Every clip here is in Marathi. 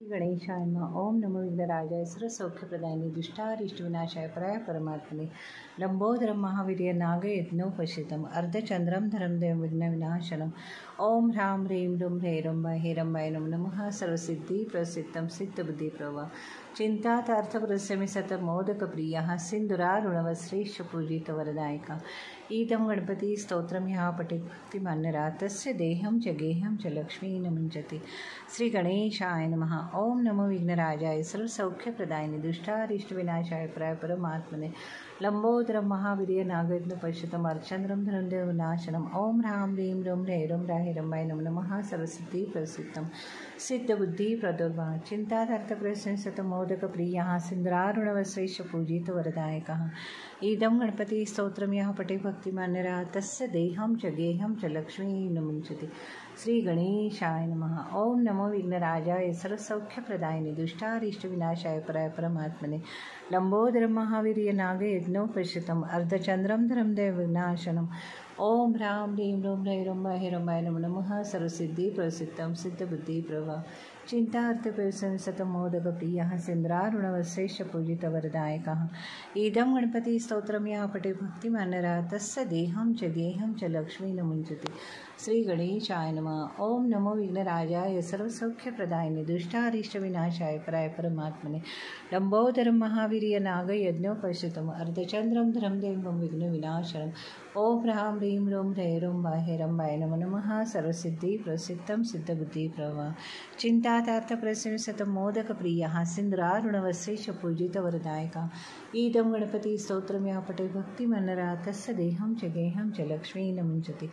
गणेशाय नमः। ओम नमो विघ्नराजाय सर्वसौख्यप्रदायिने दुष्टारिष्टविनाशाय पराय परमात्मने लंबोदरं महावीर्य नागयज्ञोपशितम् अर्धचंद्रं धरं देवं विघ्नविनाशनम् ओम ह्रां ह्रीं रुं ह्रैरम्बाय हेरम्बाय नमो नमः। सर्वसिद्धिप्रसिद्धं सिद्धबुद्धिप्रभा चिन्तार्थप्रस्यमि सतमोदकप्रियः सिन्धुरारुणवस्त्रैश्च पूजितवरदायिका ईदं गणपति स्तोत्रं ह्यः पठेत् भक्तिमान्यरा तस्य देहं च गेहं च लक्ष्मी न मुञ्चति। श्री गणेशाय नमः। ओम नमो विघ्नराजाय सर्वसौख्यप्रदायिने दुष्टारिष्टविनाशाय पराय परमात्मने लंबोदरं महावीर्य नागयज्ञोपशितम् अर्धचंद्रं धरं देवविनाशनम् ओम ह्रां ह्रीं रुं ह्रैरम्बाय नमो नमः। सर्वसिद्धिप्रसिद्धं सिद्धबुद्धिप्रदोर्भा चिन्तार्थप्रसन्न सतमोदकप्रियः सिन्धुरारुणवस्त्रैश्च पूजितवरदायकः ईदं गणपति स्तोत्रं यः पठेत् भक्तिमान्यरा तस्य देहं च गेहं च लक्ष्मी न मुञ्चति। श्री गणेशाय नमः। ओम नमो विघ्नराजाय सर्वसौख्यप्रदायिने दुष्टारिष्टविनाशाय पराय परमात्मने लंबोदरं महावीर्य नागयज्ञोपशितम् अर्धचंद्रं धरं देवविनाशनम् ओम ह्रां ह्रीं रुं ह्रैरम्बाय नमो नमः। सर्वसिद्धिप्रसिद्धं सिद्धबुद्धिप्रभा चिन्तार्थप्रसन्न सतमोदकप्रियः सिन्धुरारुणवस्त्रैश्च पूजितवरदायकः ईदं गणपति स्तोत्रं यः पठेत् भक्तिमान्यरा तस्य देहं च गेहं च लक्ष्मी न मुञ्चति। श्री गणेशाय नमः। ओम नमो विघ्नराजाय सर्वसौख्यप्रदायिने दुष्टारिष्टविनाशाय पराय परमात्मने लंबोदरं महावीर्य नागयज्ञोपशितम् अर्धचंद्रं धरं देवं विघ्नविनाशनम् ओम ह्रां ह्रीं रुं ह्रैरम्बाय नमो नमः। सर्वसिद्धिप्रसिद्धं सिद्धबुद्धिप्रभा चिन्तार्थप्रसन्न सतमोदकप्रियः सिन्धुरारुणवस्त्रैश्च पूजितवरदायकः ईदं गणपति स्तोत्रं यः पठेत् भक्तिमान्यरा तस्य देहं च गेहं च लक्ष्मी न मुञ्चति।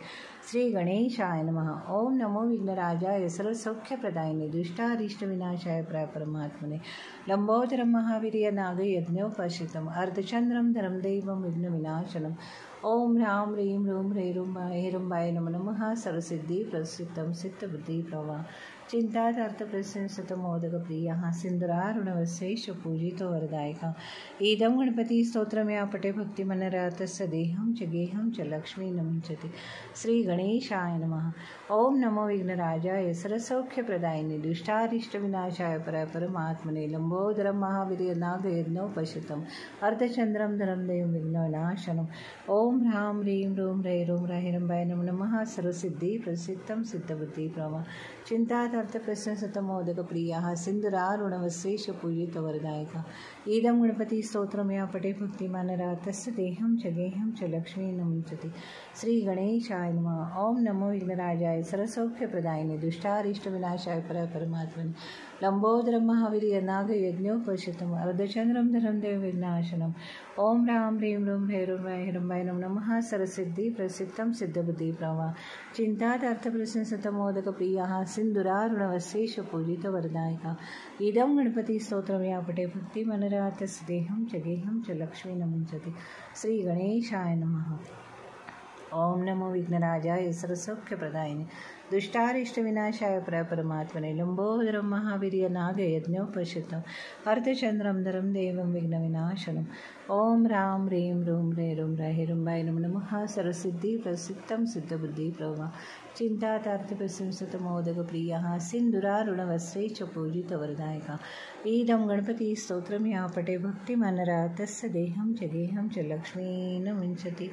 श्री गणेशाय नमः। ओम नमो विघ्नराजाय सर्वसौख्यप्रदायिने दुष्टारिष्टविनाशाय पराय परमात्मने लंबोदरं महावीर्य नागयज्ञोपशितम् अर्धचंद्रं धरं देवं विघ्नविनाशनम् ओम ह्रां ह्रीं रुं ह्रैरम्बाय नमो नमः। सर्वसिद्धिप्रसिद्धं सिद्धबुद्धिप्रभा चिन्तार्थप्रसन्न सतमोदकप्रियः सिन्धुरारुणवस्त्रैश्च पूजितवरदायकः ईदं गणपति स्तोत्रं यः पठेत् भक्तिमान्यरा तस्य देहं च गेहं च लक्ष्मी न मुञ्चति। श्री गणेशाय नमः। ओम नमो विघ्नराजाय सर्वसौख्यप्रदायिने दुष्टारिष्टविनाशाय पराय परमात्मने लंबोदरं महावीर्य नागयज्ञोपशितम् अर्धचंद्रं धरं देवं विघ्नविनाशनम् ओम ह्रां ह्रीं रुं ह्रैरम्बाय नमो नमः। सर्वसिद्धिप्रसिद्धं सिद्धबुद्धिप्रभा चिन्तार्थप्रसन्न सतमोदकप्रियः सिन्धुरारुणवस्त्रैश्च पूजितवरदायकः ईदं गणपति स्तोत्रं यः पठेत् भक्तिमान्यरा तस्य देहं च गेहं च लक्ष्मी न मुञ्चति। श्री गणेशाय नमः। ओम नमो विघ्नराजाय सर्वसौख्यप्रदायिने दुष्टारिष्टविनाशाय पराय परमात्मने लंबोदरं महावीर्य नागयज्ञोपशितम् अर्धचंद्रं धरं देवविनाशनम् ओम ह्रां ह्रीं रुं ह्रैरम्बाय नमो नमः। सर्वसिद्धिप्रसिद्धं सिद्धबुद्धिप्रभा चिन्तार्थप्रसन्न सतमोदकप्रियः सिन्धुरारुणवस्त्रैश्च पूजितवरदायकः ईदं गणपति स्तोत्रं यः पठेत् भक्तिमान्यरा तस्य देहं च गेहं च लक्ष्मी न मुञ्चति। श्री गणेशाय नमः। ओम नमो विघ्नराजाय सर्वसौख्यप्रदायिने दुष्टारिष्टविनाशाय पराय परमात्मने लंबोदरं महावीर्य नागयज्ञोपशितम् अर्धचंद्रं धरं देवं विघ्नविनाशनम् ओम ह्रां ह्रीं रुं ह्रैरम्बाय नमो नमः। सर्वसिद्धिप्रसिद्धं सिद्धबुद्धिप्रभा चिन्तार्थप्रसन्न सतमोदकप्रियः सिन्धुरारुणवस्त्रैश्च पूजितवरदायकः ईदं गणपति स्तोत्रं यः पठेत् भक्तिमान्यरा तस्य देहं च गेहं च लक्ष्मी न मुञ्चति।